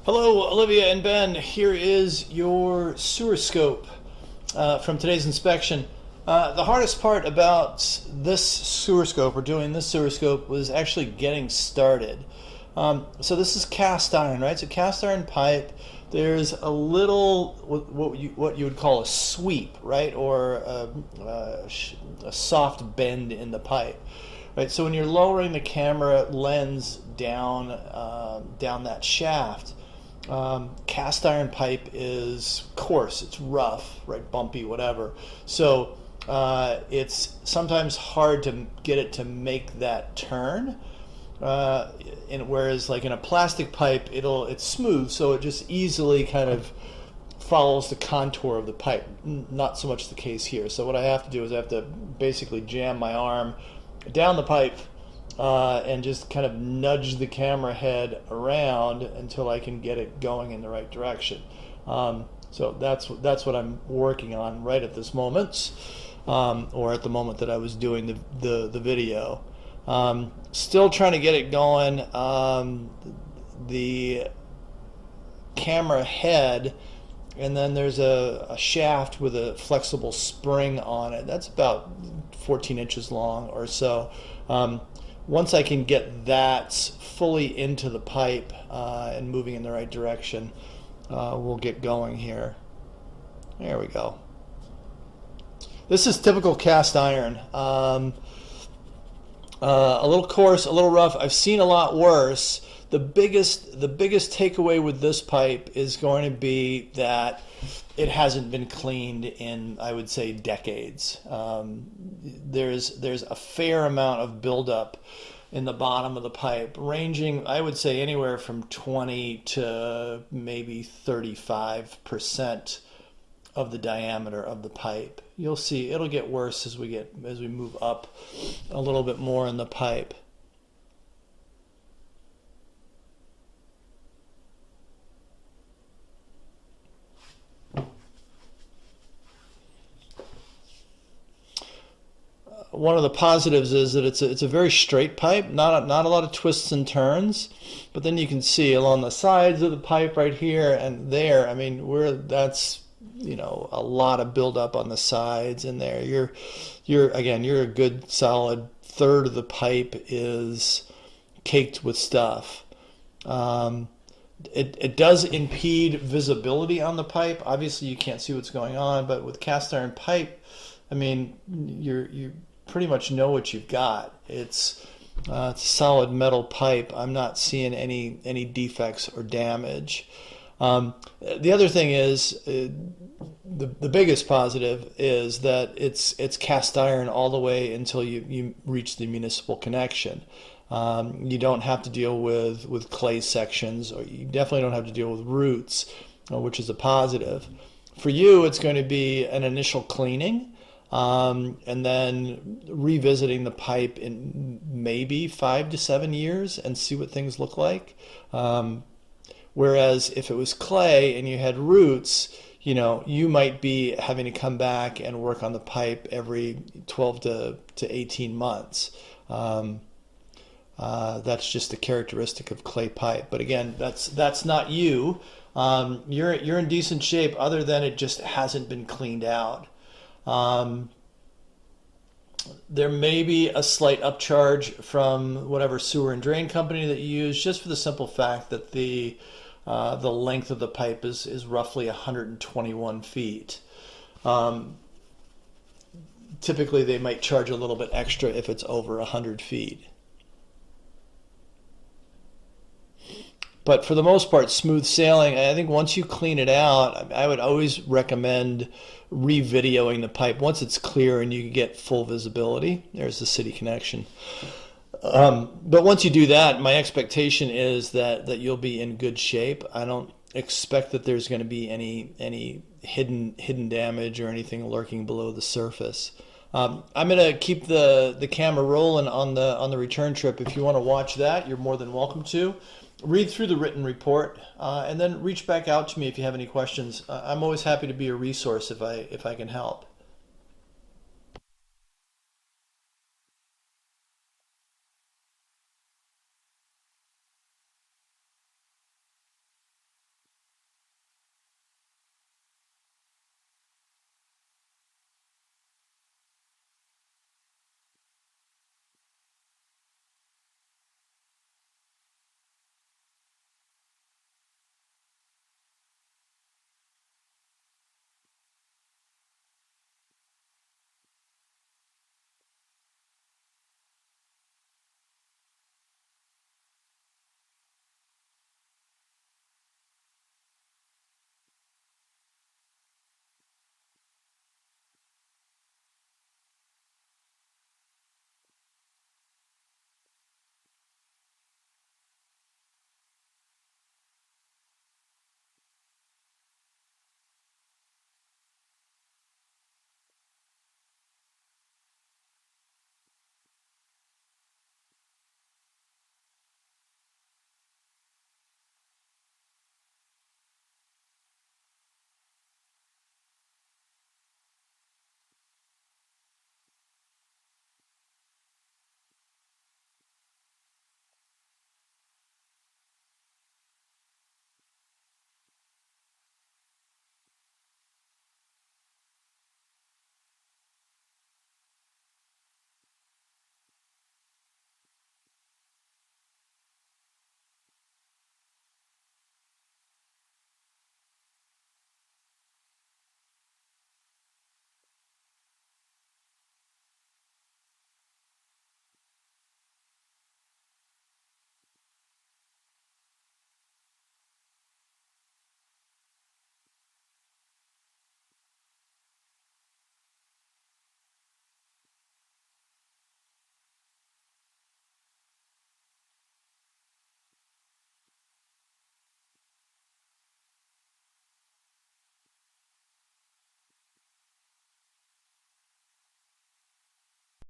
Hello, Olivia and Ben. Here is your sewer scope from today's inspection. The hardest part about this sewer scope, or doing this sewer scope, was actually getting started. So this is cast iron, right? So cast iron pipe. There's a little what you would call a sweep, right, or a soft bend in the pipe. Right, so when you're lowering the camera lens down that shaft, cast iron pipe is coarse, it's rough, right, bumpy, whatever. So it's sometimes hard to get it to make that turn. Whereas like in a plastic pipe, it's smooth, so it just easily kind of follows the contour of the pipe. Not so much the case here. So what I have to do is I have to basically jam my arm down the pipe and just kind of nudge the camera head around until I can get it going in the right direction. So that's what I'm working on right at this moment, or at the moment that I was doing the video. Still trying to get it going. The camera head, and then there's a shaft with a flexible spring on it. That's about 14 inches long or so. Once I can get that fully into the pipe and moving in the right direction, we'll get going here. There we go. This is typical cast iron. A little coarse, a little rough. I've seen a lot worse. The biggest takeaway with this pipe is going to be that it hasn't been cleaned in, I would say, decades. There's a fair amount of buildup in the bottom of the pipe, ranging, I would say, anywhere from 20 to maybe 35% of the diameter of the pipe. You'll see it'll get worse as we move up a little bit more in the pipe. One of the positives is that it's a very straight pipe, not a lot of twists and turns, but then you can see along the sides of the pipe right here and there. I mean, that's a lot of buildup on the sides and there. You're a good solid third of the pipe is caked with stuff. It does impede visibility on the pipe. Obviously, you can't see what's going on, but with cast iron pipe, I mean, you pretty much know what you've got. It's a solid metal pipe. I'm not seeing any defects or damage. The other thing is the biggest positive is that it's cast iron all the way until you reach the municipal connection. You don't have to deal with clay sections, or you definitely don't have to deal with roots, which is a positive. For you, it's going to be an initial cleaning, and then revisiting the pipe in maybe 5 to 7 years and see what things look like. Whereas if it was clay and you had roots, you might be having to come back and work on the pipe every 12 to 18 months. That's just a characteristic of clay pipe. But again, that's not you. You're in decent shape, other than it just hasn't been cleaned out. There may be a slight upcharge from whatever sewer and drain company that you use, just for the simple fact that the length of the pipe is roughly 121 feet. Typically, they might charge a little bit extra if it's over 100 feet. But for the most part, smooth sailing. I think once you clean it out, I would always recommend re-videoing the pipe once it's clear and you get full visibility. There's the city connection. But once you do that, my expectation is that you'll be in good shape. I don't expect that there's going to be any hidden damage or anything lurking below the surface. I'm going to keep the camera rolling on the return trip. If you want to watch that, you're more than welcome to. Read through the written report, and then reach back out to me if you have any questions. I'm always happy to be a resource if I can help.